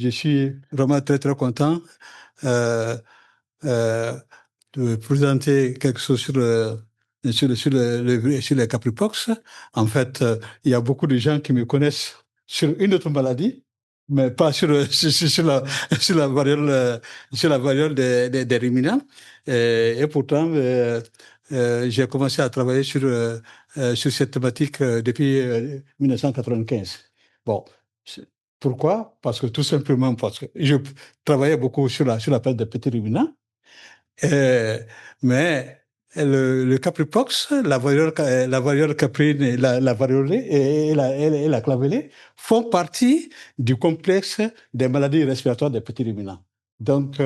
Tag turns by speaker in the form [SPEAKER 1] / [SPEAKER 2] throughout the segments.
[SPEAKER 1] je suis vraiment très, très content euh, euh, de présenter quelque chose sur le capripox. En fait, il y a beaucoup de gens qui me connaissent sur une autre maladie, mais pas sur la variole, sur la variole des ruminants. Et pourtant, j'ai commencé à travailler sur cette thématique depuis 1995. Bon, pourquoi? Parce que tout simplement parce que je travaillais beaucoup sur la perte des petits ruminants. Euh, mais le capripox, la variole caprine, la variolée et la clavellée font partie du complexe des maladies respiratoires des petits ruminants. Donc,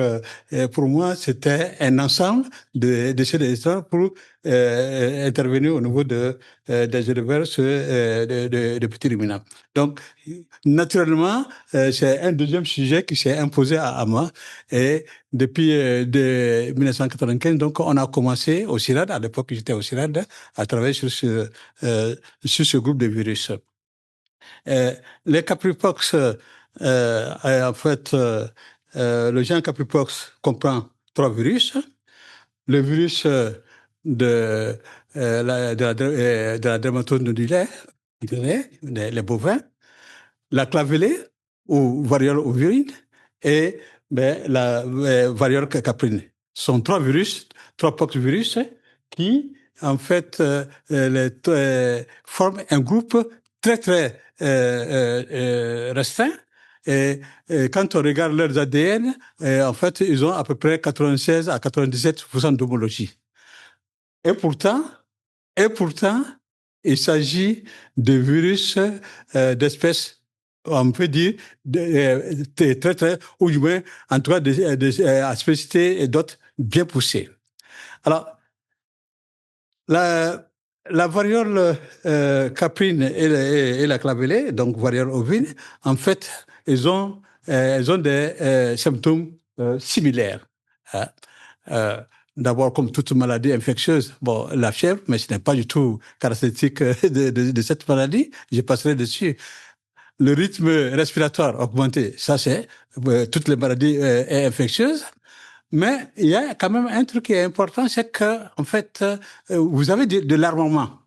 [SPEAKER 1] pour moi, c'était un ensemble de ces histoires pour intervenir au niveau des éleveurs de petits ruminants. Donc, naturellement, c'est un deuxième sujet qui s'est imposé à moi. Et depuis 1995, donc, on a commencé au CIRAD, à l'époque j'étais au CIRAD, à travailler sur ce groupe de virus. Les capripox, en fait, le gène capripox comprend 3 virus. Le virus de la dermatose nodulaire, les bovins, la clavellée ou variole ovine et la variole caprine. Ce sont 3 virus, 3 poxvirus qui, en fait, forment un groupe très, très restreint. Et quand on regarde leurs ADN, en fait, ils ont à peu près 96 à 97% d'homologie. Et pourtant, il s'agit de virus d'espèces, on peut dire, très, très, ou du moins, en tout cas, à spécificité et d'autres bien poussées. Alors, la variole caprine et la clavellée, donc variole ovine, en fait, elles ont des symptômes similaires. Hein. D'abord, comme toute maladie infectieuse, bon, la fièvre, mais ce n'est pas du tout caractéristique de cette maladie. Je passerai dessus. Le rythme respiratoire augmenté, ça c'est toutes les maladies infectieuses. Mais il y a quand même un truc qui est important, c'est que en fait, vous avez de l'armement.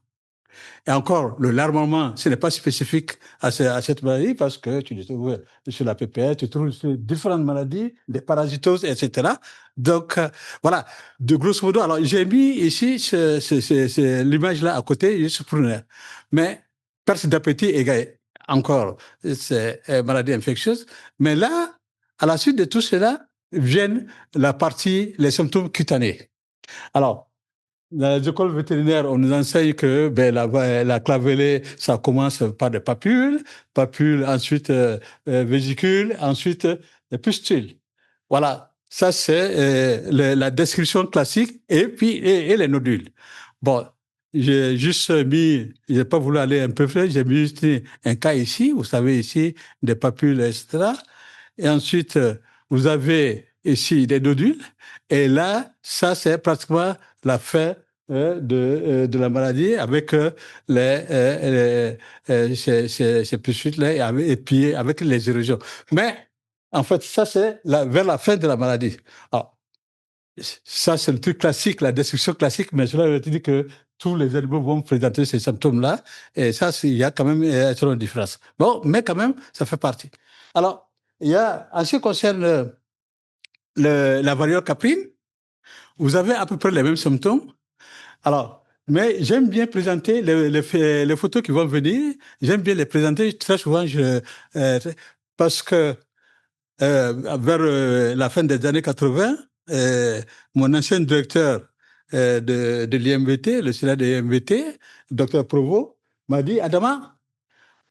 [SPEAKER 1] Et encore, le larmoiement, ce n'est pas spécifique à cette maladie parce que tu trouves sur la PPR, tu trouves sur différentes maladies, des parasitoses, etc. Donc, voilà, de grosso modo, alors j'ai mis ici l'image-là à côté, juste pour une. Mais perte d'appétit égale encore, c'est maladie infectieuse. Mais là, à la suite de tout cela, viennent les symptômes cutanés. Alors, dans les écoles vétérinaires, on nous enseigne que la clavellée, ça commence par des papules, ensuite vésicules, ensuite des pustules. Voilà, ça c'est la description classique et puis et les nodules. Bon, j'ai pas voulu aller un peu plus, j'ai mis juste un cas ici, vous savez ici, des papules, etc. Et ensuite, vous avez ici des nodules. Et là, ça, c'est pratiquement la fin de la maladie avec ces pustules-là et puis avec les érosions. Mais, en fait, ça, c'est vers la fin de la maladie. Alors, ça, c'est le truc classique, la description classique, mais cela veut dire que tous les animaux vont présenter ces symptômes-là. Et ça, il y a quand même une différence. Bon, mais quand même, ça fait partie. Alors, en ce qui concerne la variole caprine, vous avez à peu près les mêmes symptômes. Alors, mais j'aime bien présenter les photos qui vont venir. J'aime bien les présenter très souvent parce que vers la fin des années 80, mon ancien directeur de l'IMVT, le CELA de l'IMVT, Dr Provost, m'a dit, Adama,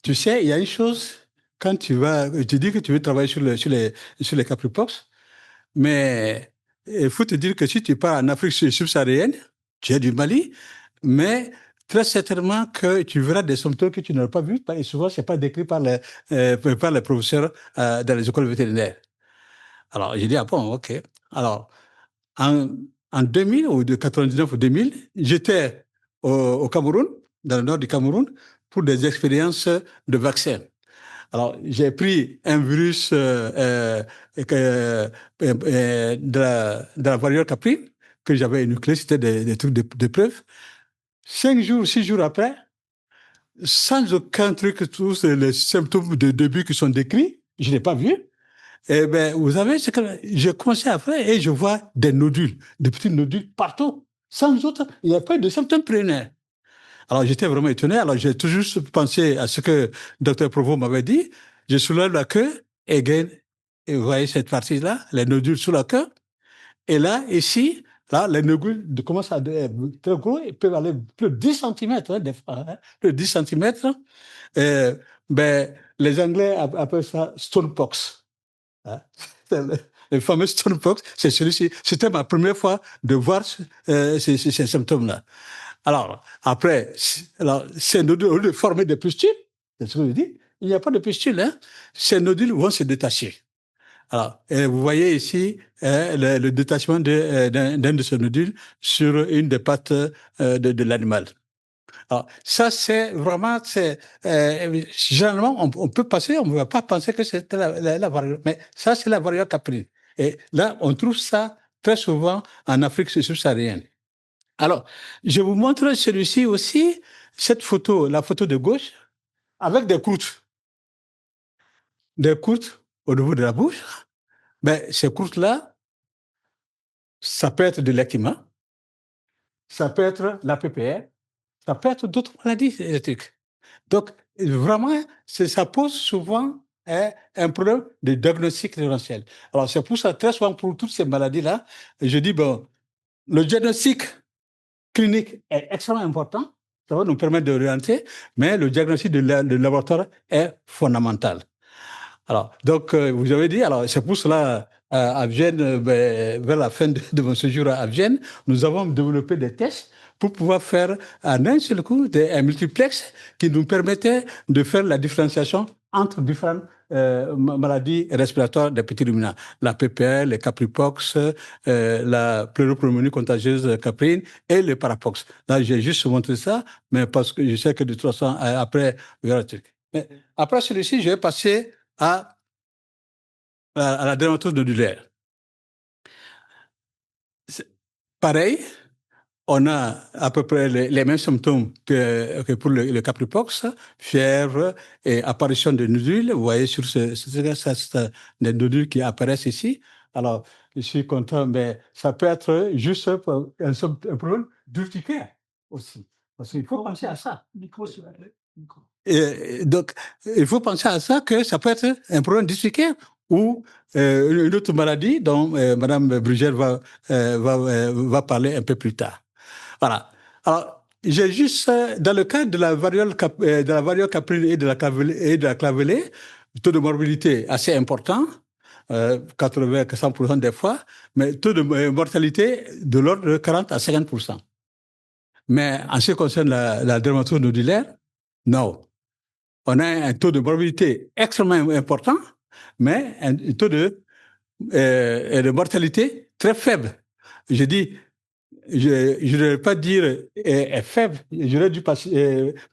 [SPEAKER 1] tu sais, il y a une chose, quand tu dis que tu veux travailler sur les capripox, mais il faut te dire que si tu pars en Afrique subsaharienne, tu es du Mali, mais très certainement que tu verras des symptômes que tu n'auras pas vus, et souvent, ce n'est pas décrit par les professeurs dans les écoles vétérinaires. Alors, j'ai dit, ah bon, OK. Alors, en 2000, ou de 99 ou 2000, j'étais au Cameroun, dans le nord du Cameroun, pour des expériences de vaccins. Alors, j'ai pris un virus de la variole caprine que j'avais énucléé, c'était des trucs de preuve. 5 jours, 6 jours après, sans aucun truc, tous les symptômes de début qui sont décrits, je ne l'ai pas vu. Eh ben, vous savez, ce que j'ai commencé à faire et je vois des nodules, des petits nodules partout. Sans autre, il n'y a pas de symptômes préliminaires. Alors, j'étais vraiment étonné. Alors, j'ai toujours pensé à ce que Dr. Provo m'avait dit. Je soulève la queue et vous voyez cette partie-là, les nodules sous la queue. Et là, ici, là, les nodules commencent à être très gros. Ils peuvent aller plus de 10 centimètres, des fois, plus de 10 centimètres. Ben, les Anglais appellent ça stonepox. Hein. Le fameux stonepox, c'est celui-ci. C'était ma première fois de voir ces symptômes-là. Alors, après, ces nodules, au lieu de former des pustules, c'est ce que je dis, il n'y a pas de pustules, hein. Ces nodules vont se détacher. Alors, vous voyez ici le détachement d'un de ces nodules sur une des pattes de l'animal. Alors, ça, c'est vraiment, généralement, on peut passer, on ne va pas penser que c'est la variole, mais ça, c'est la variole caprine. Et là, on trouve ça très souvent en Afrique subsaharienne. Alors, je vous montre celui-ci aussi, cette photo, la photo de gauche, avec des croûtes au niveau de la bouche. Ben, ces croûtes-là, ça peut être de l'eczéma, ça peut être la PPR, ça peut être d'autres maladies génétiques. Donc, vraiment, ça pose souvent un problème de diagnostic différentiel. Alors, c'est pour ça, très souvent, pour toutes ces maladies-là, je dis, bon, le diagnostic clinique est extrêmement important, ça va nous permettre d'orienter, mais le diagnostic de laboratoire est fondamental. Alors, donc, vous avez dit, alors, c'est pour cela, à Vienne, vers la fin de mon séjour à Vienne, nous avons développé des tests pour pouvoir faire en un seul coup un multiplex qui nous permettait de faire la différenciation entre différentes maladies respiratoires des petits ruminants. La PPR, le capripox, la pleuropneumonie contagieuse caprine et le parapox. Là, j'ai juste montré ça, mais parce que je sais que de toute façon, après, il y aura le truc. Mais après celui-ci, je vais passer à la dermatose nodulaire. Pareil, on a à peu près les mêmes symptômes que pour le capripox, fièvre et apparition de nodules. Vous voyez sur des nodules qui apparaissent ici. Alors, je suis content, mais ça peut être juste un problème d'urticaire aussi. Parce qu'il faut penser à ça. Et donc, il faut penser à ça, que ça peut être un problème d'urticaire ou une autre maladie dont Mme Brugère va parler un peu plus tard. Voilà. Alors, j'ai juste, dans le cas de la variole caprine et de la clavelée, le taux de morbidité assez important, 80 à 100% des fois, mais taux de mortalité de l'ordre de 40 à 50%. Mais en ce qui concerne la dermatose nodulaire, non. On a un taux de morbidité extrêmement important, mais un taux de mortalité très faible. Je dis, je ne vais pas dire est faible, j'aurais dû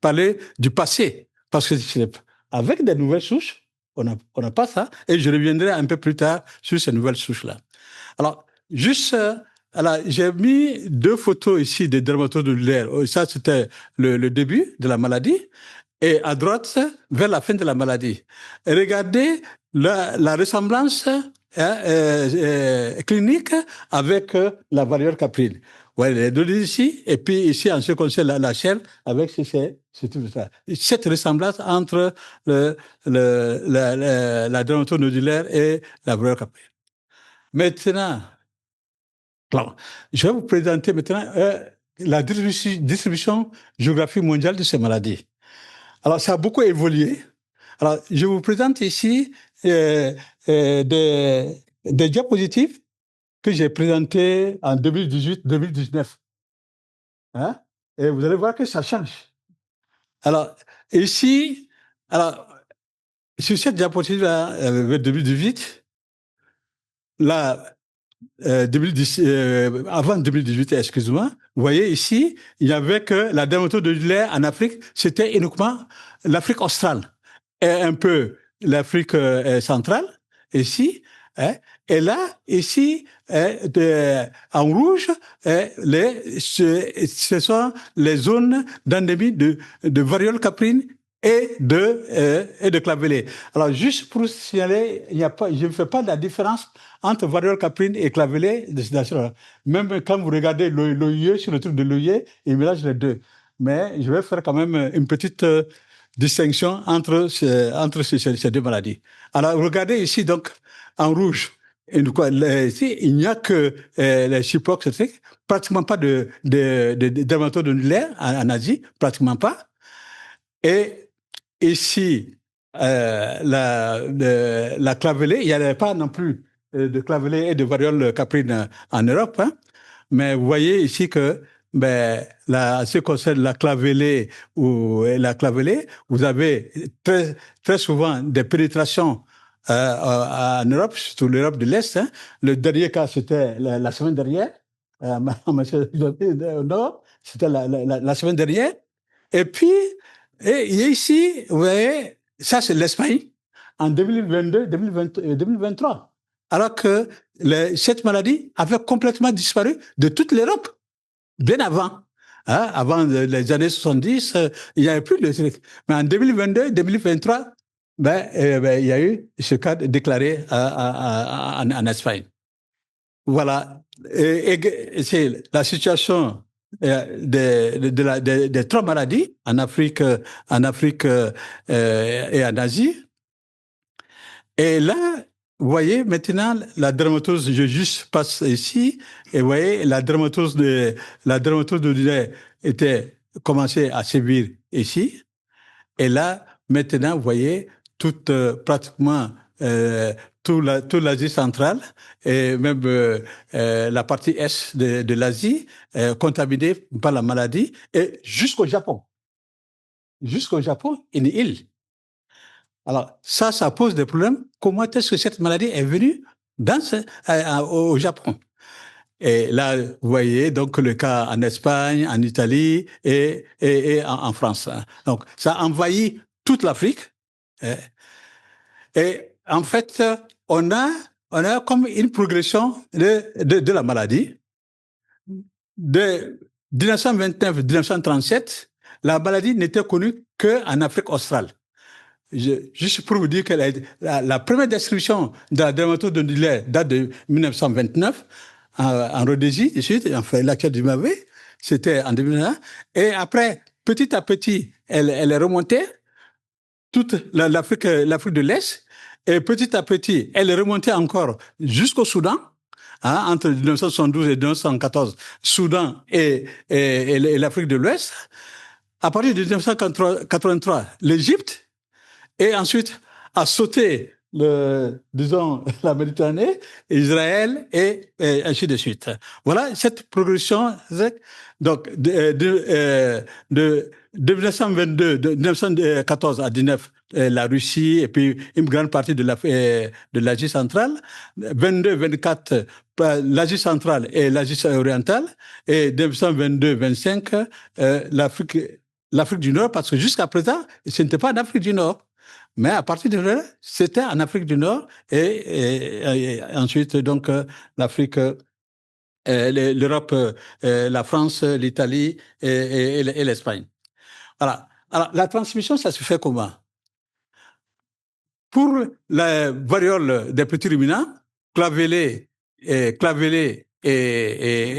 [SPEAKER 1] parler du passé, parce que avec des nouvelles souches, on n'a pas ça, et je reviendrai un peu plus tard sur ces nouvelles souches-là. Alors, juste, alors, j'ai mis 2 photos ici des dermatoses nodulaires. Ça, c'était le début de la maladie, et à droite, vers la fin de la maladie. Et regardez la ressemblance clinique avec la variole caprine. Ouais, les deux ici, et puis ici, en ce qui concerne la chair, avec tout ça. Cette ressemblance entre la dermatose nodulaire et la variole caprine. Maintenant, je vais vous présenter maintenant la distribution géographique mondiale de ces maladies. Alors, ça a beaucoup évolué. Alors, je vous présente ici des diapositives que j'ai présentées en 2018-2019. Hein? Et vous allez voir que ça change. Alors, ici, sur cette diapositive-là, 2018, là, 2010, avant 2018, excusez-moi, vous voyez ici, il n'y avait que la dermatose nodulaire en Afrique, c'était uniquement l'Afrique australe et un peu l'Afrique centrale, ici, hein, et là, ici, en rouge, ce sont les zones d'endémie de variole caprine et de clavellée. Alors, juste pour signaler, je ne fais pas la différence entre variole caprine et clavellée. Même quand vous regardez l'œillet sur le truc de l'œillet, il mélange les deux. Mais je vais faire quand même une petite distinction entre ces deux maladies. Alors, regardez ici, donc, en rouge, ici, il n'y a que les chypox, pratiquement pas de dermatose annulaire en Asie, pratiquement pas. Et ici, la clavellée, il n'y avait pas non plus de clavellée et de variole caprine en Europe, hein. Mais vous voyez ici que ce qui concerne la clavellée vous avez très souvent des pénétrations en Europe, surtout l'Europe de l'Est, hein. Le dernier cas, c'était la semaine dernière. Non, c'était la semaine dernière. Et puis, et ici, vous voyez, ça c'est l'Espagne en 2022, 2020, 2023. Alors que cette maladie avait complètement disparu de toute l'Europe, bien avant. Hein, avant les années 70, il n'y avait plus de trucs. Mais en 2022, 2023, il y a eu ce cas déclaré en Espagne. Voilà. Et c'est la situation des trois maladies en Afrique et en Asie. Et là, vous voyez maintenant la dermatose, je juste passe ici, et vous voyez la dermatose de lait était commencé à sévir ici. Et là, maintenant, vous voyez toute pratiquement toute l'Asie centrale et même la partie est de l'Asie contaminée par la maladie et jusqu'au Japon. Jusqu'au Japon, une île. Alors, ça pose des problèmes. Comment est-ce que cette maladie est venue au Japon? Et là, vous voyez donc le cas en Espagne, en Italie et en France. Donc, ça envahit toute l'Afrique. Et en fait, on a comme une progression de la maladie. De 1929-1937, la maladie n'était connue qu'en Afrique australe. Juste pour vous dire que la première description de la dermatose de lait date de 1929 en Rhodésie, enfin laquelle du Mavé, c'était en 2001. Et après, petit à petit, elle est remontée toute l'Afrique de l'Est. Et petit à petit, elle est remontée encore jusqu'au Soudan, hein, entre 1972 et 1914, Soudan et l'Afrique de l'Ouest. À partir de 1983, l'Égypte. Et ensuite, a sauté disons, la Méditerranée, Israël et ainsi de suite. Voilà cette progression. Donc, de 1922, de 1914 à 19, la Russie et puis une grande partie de l'Asie centrale. 22, 24, l'Asie centrale et l'Asie orientale. Et 1922, 25, l'Afrique du Nord, parce que jusqu'à présent, ce n'était pas en Afrique du Nord. Mais à partir de là, c'était en Afrique du Nord et ensuite, donc, l'Afrique, l'Europe, la France, l'Italie et l'Espagne. Voilà. Alors, la transmission, ça se fait comment? Pour la variole des petits ruminants, clavellée et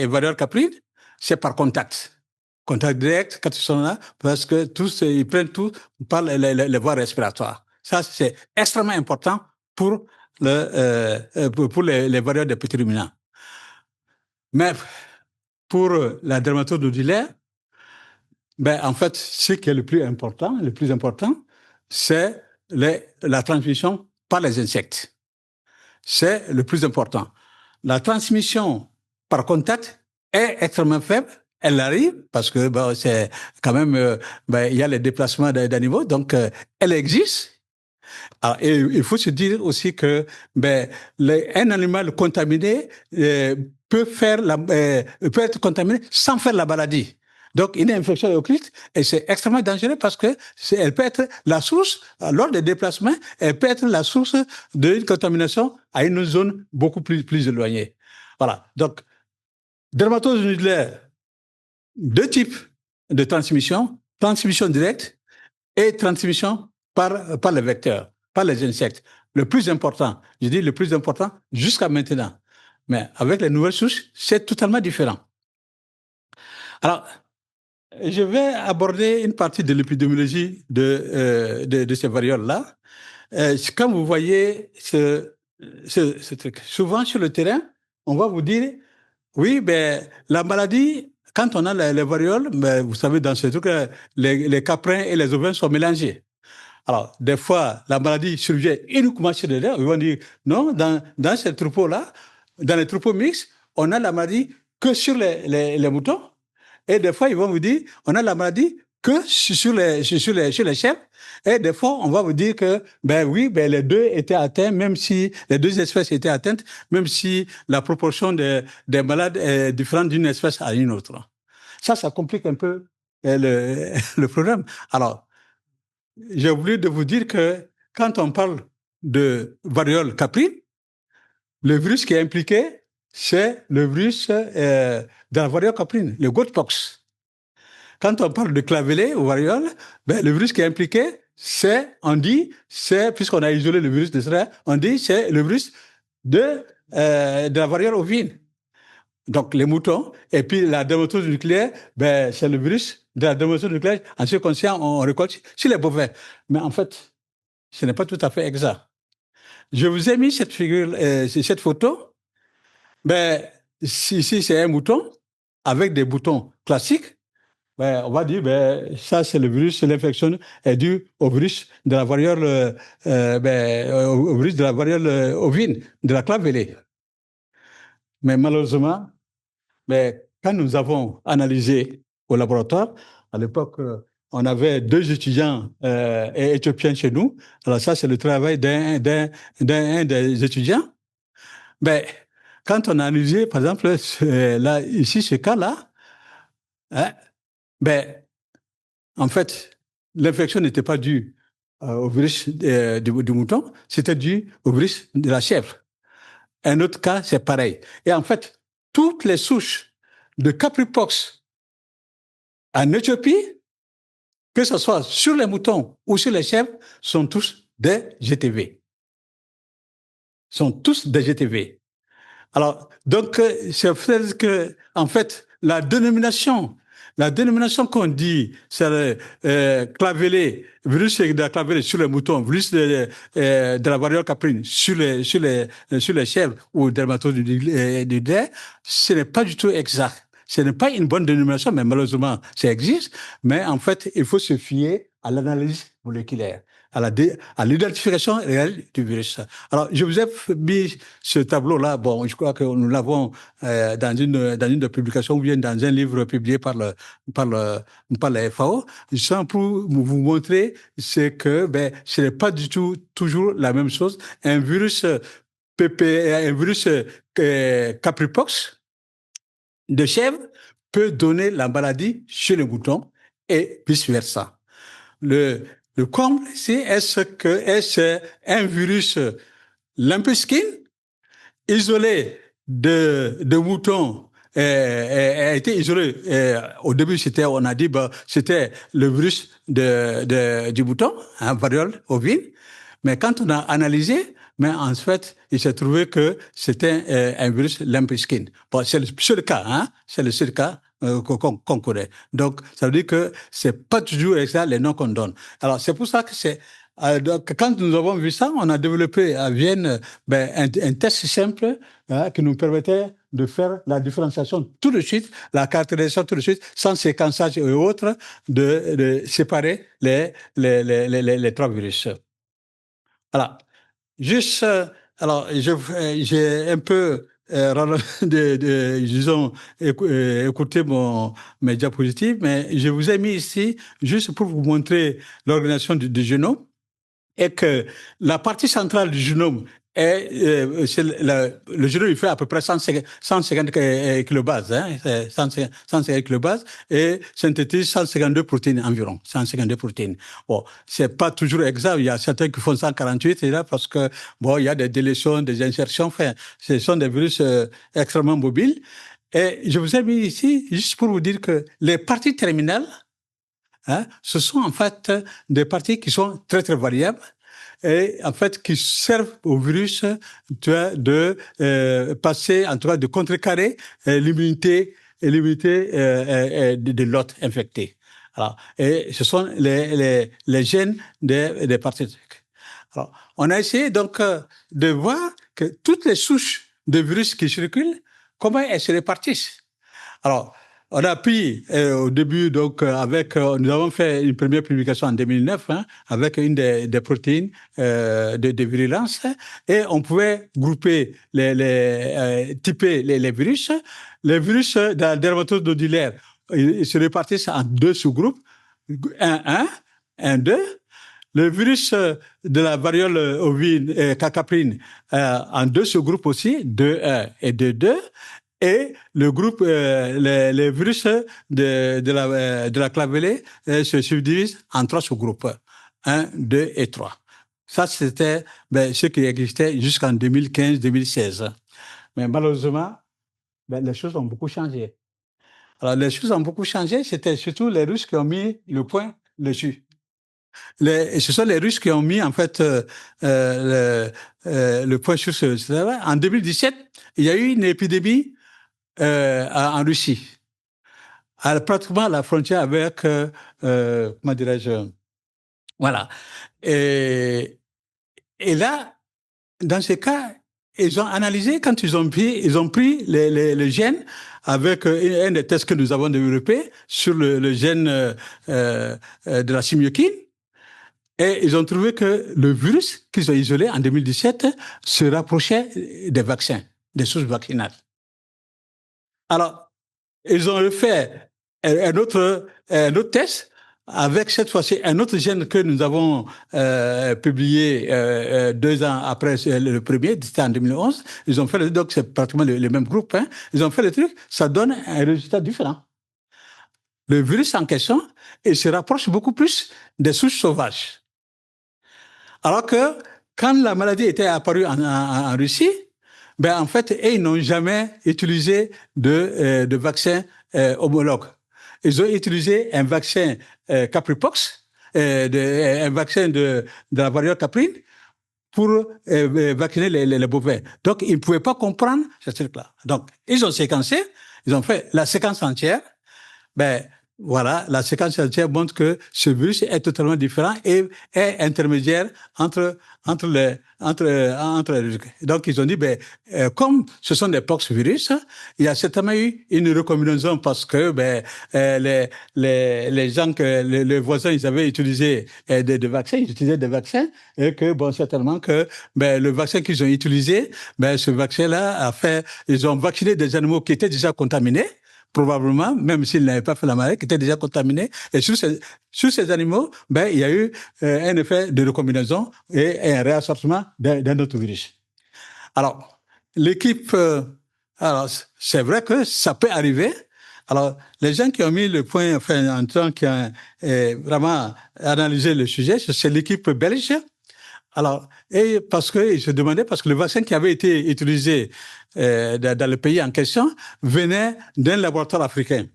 [SPEAKER 1] variole caprine, c'est par contact. Contact direct, quand ils sont là, parce que tous, ils prennent tout par les voies respiratoires. Ça, c'est extrêmement important pour les variole des petits ruminants. Mais pour la dermatose nodulaire, en fait, ce qui est le plus important, c'est la transmission par les insectes. C'est le plus important. La transmission par contact est extrêmement faible. Elle arrive parce que c'est quand même il y a les déplacements d'animaux, donc elle existe. Alors, et il faut se dire aussi que un animal contaminé peut être contaminé sans faire la maladie. Donc, une infection éoclite, et c'est extrêmement dangereux parce que elle peut être la source, lors des déplacements, elle peut être la source d'une contamination à une zone beaucoup plus éloignée. Voilà. Donc, dermatose nodulaire, deux types de transmission directe et transmission par les vecteurs, par les insectes. Le plus important, je dis le plus important jusqu'à maintenant. Mais avec les nouvelles souches, c'est totalement différent. Alors, je vais aborder une partie de l'épidémiologie de ces varioles-là. Comme vous voyez ce truc, souvent sur le terrain, on va vous dire, oui, ben, la maladie, quand on a les varioles, ben, vous savez, dans ce truc, les caprins et les ovins sont mélangés. Alors, des fois, la maladie survient uniquement chez les lèvres. Ils vont dire, non, dans ces troupeaux-là, dans les troupeaux mixtes, on a la maladie que sur les moutons. Et des fois, ils vont vous dire, on a la maladie que sur les chèvres. Et des fois, on va vous dire que, ben oui, ben les deux étaient atteints, même si les deux espèces étaient atteintes, même si la proportion des malades est différente d'une espèce à une autre. Ça complique un peu le problème. Alors, j'ai oublié de vous dire que quand on parle de variole caprine, le virus qui est impliqué, c'est le virus de la variole caprine, le goatpox. Quand on parle de clavellée ou variole, ben, le virus qui est impliqué, puisqu'on a isolé le virus de cela, on dit c'est le virus de la variole ovine. Donc, les moutons. Et puis, la dermatose nucléaire, ben, c'est le virus de la dermatose nucléaire. En ce qui concerne, on récolte sur les bovins. Mais en fait, ce n'est pas tout à fait exact. Je vous ai mis cette photo. Ben, ici, c'est un mouton avec des boutons classiques. Ben, on va dire, ben, ça, c'est le virus, l'infection est due au virus de la variole, au virus de la variole ovine, de la clavellée. Mais malheureusement, mais quand nous avons analysé au laboratoire, à l'époque, on avait deux étudiants éthiopiens chez nous. Alors ça, c'est le travail d'un des étudiants. Ben, quand on a analysé, par exemple, là, ici, ce cas-là, hein, ben, en fait, l'infection n'était pas due au virus du mouton, c'était dû au virus de la chèvre. Un autre cas, c'est pareil. Et en fait, toutes les souches de capripox en Éthiopie, que ce soit sur les moutons ou sur les chèvres, sont tous des GTV. Sont tous des GTV. Alors, donc, c'est fait que, en fait, la dénomination qu'on dit, c'est le clavellé, virus de la clavellée sur les moutons, virus de la variole caprine sur les chèvres ou dermatose du lait, ce n'est pas du tout exact. Ce n'est pas une bonne dénomination, mais malheureusement, ça existe. Mais en fait, il faut se fier à l'analyse moléculaire, à l'identification réelle du virus. Alors, je vous ai mis ce tableau-là. Bon, je crois que nous l'avons dans une de publications ou bien dans un livre publié par la FAO. Sans pour vous montrer, c'est que ben, ce n'est pas du tout toujours la même chose. Un virus capripox de chèvre peut donner la maladie chez le mouton et vice-versa. Le comble, c'est est-ce un virus lumpeskin isolé de moutons a été isolé. Au début, on a dit, c'était le virus du mouton, hein, variole ovine. Mais quand on a analysé, mais en fait, il s'est trouvé que c'était un virus lumpeskin. Bon, c'est le seul cas, hein, c'est le seul cas qu'on connaît. Donc, ça veut dire que c'est pas toujours exact les noms qu'on donne. Alors, c'est pour ça que donc, quand nous avons vu ça, on a développé à Vienne un test simple qui nous permettait de faire la différenciation tout de suite, la caractérisation tout de suite, sans séquençage et autres, de séparer les trois virus. Alors, juste, alors, j'ai un peu, disons, écouté mes diapositives, mais je vous ai mis ici juste pour vous montrer l'organisation du génome et que la partie centrale du génome Et le génome, il fait à peu près 150 kilobases, hein, 150 kilobases, et synthétise 152 protéines environ, 152 protéines. Bon, c'est pas toujours exact, il y a certains qui font 148, et là, parce que, bon, il y a des délétions, des insertions, enfin, ce sont des virus extrêmement mobiles. Et je vous ai mis ici, juste pour vous dire que les parties terminales, hein, ce sont en fait des parties qui sont très, très variables et en fait qui servent au virus de passer, en tout cas de contrecarrer l'immunité de l'hôte infecté. Alors, et ce sont les gènes des parties. Alors, on a essayé donc de voir que toutes les souches de virus qui circulent, comment elles se répartissent. Alors, on a pris au début, donc, nous avons fait une première publication en 2009, hein, avec une des protéines de virulence, et on pouvait grouper, typer les virus. Les virus de la dermatose nodulaire, ils se répartissent en deux sous-groupes, 1, 1, 2. Le virus de la variole ovine caprine en deux sous-groupes aussi, 2-1 et 2-2. Et le groupe, les virus de la clavellée se subdivisent en trois sous-groupes, 1, 2 et 3. Ça, c'était ce qui existait jusqu'en 2015-2016. Mais malheureusement, les choses ont beaucoup changé. Alors, les choses ont beaucoup changé, c'était surtout les Russes qui ont mis le point dessus. Ce sont les Russes qui ont mis en fait le point sur ce. En 2017, il y a eu une épidémie en Russie, pratiquement à la frontière avec, comment dirais-je, voilà. Et là, dans ce cas, ils ont analysé, quand ils ont pris les gènes avec un des tests que nous avons développé sur le gène de la chimiokine. Et ils ont trouvé que le virus qu'ils ont isolé en 2017 se rapprochait des vaccins, des sources vaccinales. Alors, ils ont fait un autre test avec cette fois-ci un autre gène que nous avons publié 2 ans après le premier, c'était en 2011. Ils ont fait donc c'est pratiquement le même groupe. Hein. Ils ont fait le truc, ça donne un résultat différent. Le virus en question, il se rapproche beaucoup plus des souches sauvages. Alors que quand la maladie était apparue en Russie, en fait, ils n'ont jamais utilisé de vaccin homologue. Ils ont utilisé un vaccin Capripox, un vaccin de la variole caprine, pour vacciner les bovins. Donc, ils ne pouvaient pas comprendre ce truc-là. Donc, ils ont séquencé, ils ont fait la séquence entière. Voilà, la séquence entière montre que ce virus est totalement différent et est intermédiaire entre les. Donc, ils ont dit, comme ce sont des poxvirus, il y a certainement eu une recombinaison parce que les gens, les voisins, ils avaient utilisé des vaccins, ils utilisaient des vaccins et que, certainement que le vaccin qu'ils ont utilisé, ce vaccin-là ils ont vacciné des animaux qui étaient déjà contaminés, probablement, même s'ils n'avaient pas fait la maladie, qui étaient déjà contaminés. Et sur ces animaux, il y a eu un effet de recombinaison et un réassortiment d'un autre virus. Alors, l'équipe, alors, c'est vrai que ça peut arriver. Alors, les gens qui ont mis le point, enfin, en temps, qui ont vraiment analysé le sujet, c'est l'équipe belge. Alors, et parce qu'ils se demandaient, parce que le vaccin qui avait été utilisé dans le pays en question venait d'un laboratoire africain.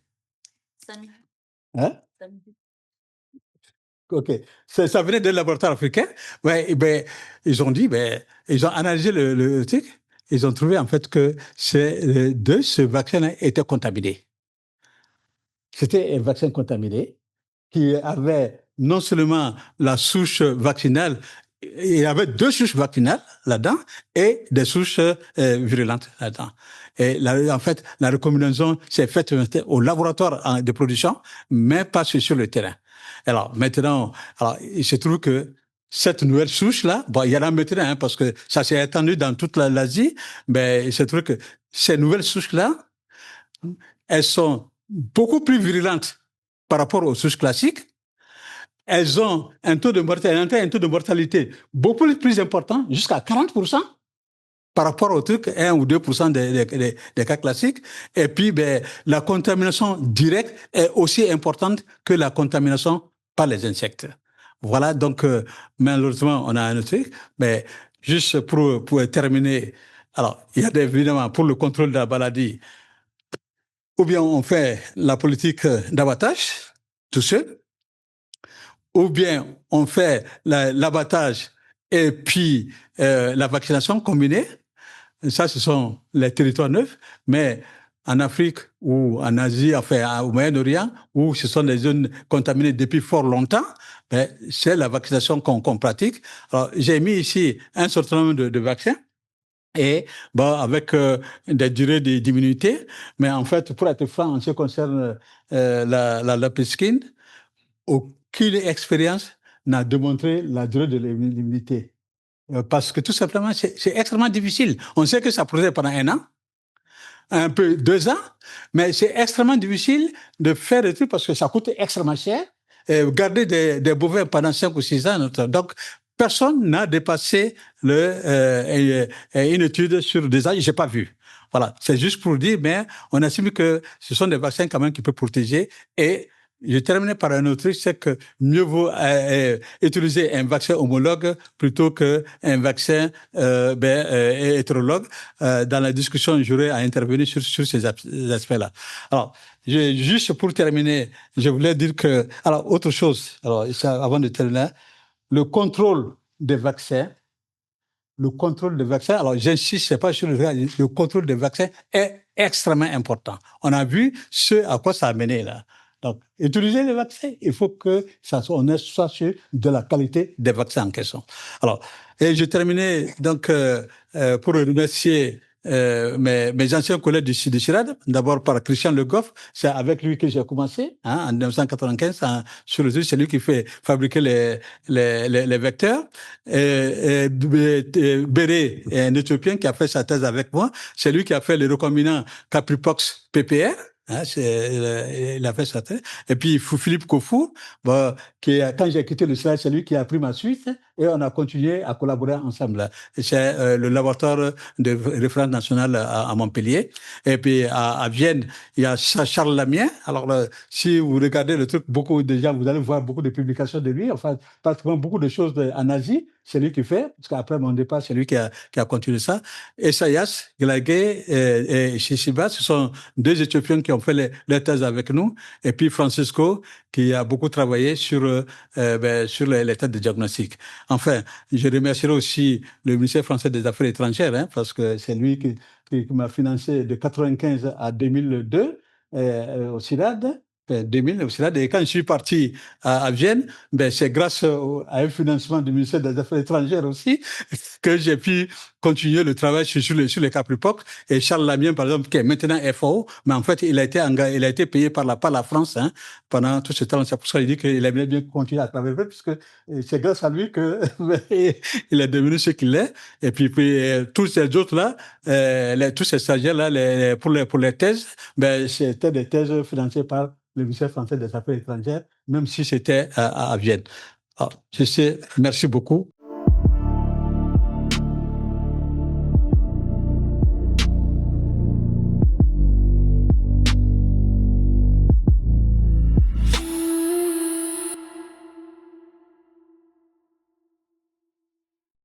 [SPEAKER 1] Hein? OK. Ça venait d'un laboratoire africain. Ils ont dit, ils ont analysé le truc. Ils ont trouvé en fait que ce vaccin était contaminé. C'était un vaccin contaminé qui avait non seulement la souche vaccinale, il y avait 2 souches vaccinales là-dedans et des souches virulentes là-dedans. Et en fait, la recombinaison s'est faite au laboratoire de production, mais pas sur le terrain. Alors maintenant, il se trouve que cette nouvelle souche-là, il y en a maintenant, hein, parce que ça s'est étendu dans toute l'Asie, mais il se trouve que ces nouvelles souches-là, elles sont beaucoup plus virulentes par rapport aux souches classiques. Elles ont un taux de mortalité beaucoup plus important, jusqu'à 40%. par rapport au truc, 1 ou 2% des cas classiques. Et puis, ben, la contamination directe est aussi importante que la contamination par les insectes. Voilà, donc, malheureusement, on a un autre truc. Mais juste pour terminer, alors, il y a évidemment, pour le contrôle de la maladie, ou bien on fait la politique d'abattage, tout seul, ou bien on fait l'abattage et puis la vaccination combinée. Ça, ce sont les territoires neufs, mais en Afrique ou en Asie, enfin au Moyen-Orient, où ce sont des zones contaminées depuis fort longtemps, ben, c'est la vaccination qu'on pratique. Alors, j'ai mis ici un certain nombre de vaccins et bon, avec des durées d'immunité, mais en fait, pour être franc, en ce qui concerne la Peskin, aucune expérience n'a démontré la durée de l'immunité. Parce que tout simplement, c'est extrêmement difficile. On sait que ça protège pendant 1 an, un peu 2 ans, mais c'est extrêmement difficile de faire des trucs parce que ça coûte extrêmement cher. Et garder des bovins pendant 5 ou 6 ans. Donc, personne n'a dépassé une étude sur des âges, j'ai pas vu. Voilà, c'est juste pour dire, mais on assume que ce sont des vaccins quand même qui peuvent protéger. Et je terminerai par un autre truc, c'est que mieux vaut utiliser un vaccin homologue plutôt qu'un vaccin hétérologue. Dans la discussion, j'aurai à intervenir sur ces aspects-là. Alors, juste pour terminer, je voulais dire que, alors, autre chose, alors, avant de terminer, le contrôle des vaccins, alors j'insiste, c'est pas sur le contrôle des vaccins est extrêmement important. On a vu ce à quoi ça a mené là. Donc, utiliser les vaccins, il faut que on soit sûr de la qualité des vaccins en question. Alors, et je terminais donc pour remercier mes anciens collègues du CIRAD, d'abord par Christian Le Goff, c'est avec lui que j'ai commencé en 1995 sur le truc, c'est lui qui fait fabriquer les vecteurs. Béré, un Éthiopien qui a fait sa thèse avec moi, c'est lui qui a fait le recombinant Capripox PPR. Il a fait ça. Et puis Philippe Kofour, bon, quand j'ai quitté le CIRAD, c'est lui qui a pris ma suite et on a continué à collaborer ensemble. C'est le laboratoire de référence nationale à Montpellier. Et puis à Vienne, il y a Charles Lamien. Alors si vous regardez le truc, beaucoup de gens, vous allez voir beaucoup de publications de lui. Enfin, pratiquement beaucoup de choses en Asie, c'est lui qui fait. Parce qu'après mon départ, c'est lui qui a continué ça. Esaias Glagé et Shishiba, ce sont 2 Éthiopiens qui ont fait les thèses avec nous. Et puis Francisco, qui a beaucoup travaillé sur les thèses de diagnostic. Enfin, je remercierai aussi le ministère français des Affaires étrangères, parce que c'est lui qui m'a financé de 1995 à 2002 au CIRAD. 2000 au CIRAD. Et quand je suis parti à Vienne, c'est grâce à un financement du ministère des Affaires étrangères aussi que j'ai pu continuer le travail sur les Capripox. Et Charles Lamien, par exemple, qui est maintenant FAO, mais en fait, il a été payé par la France pendant tout ce temps. C'est pour ça qu'il dit qu'il aimerait bien continuer à travailler, puisque c'est grâce à lui que il est devenu ce qu'il est. Et puis tous ces autres-là, tous ces stagiaires-là, pour les thèses, c'était des thèses financées par le ministère français des Affaires étrangères, même si c'était à Vienne. Alors, merci beaucoup.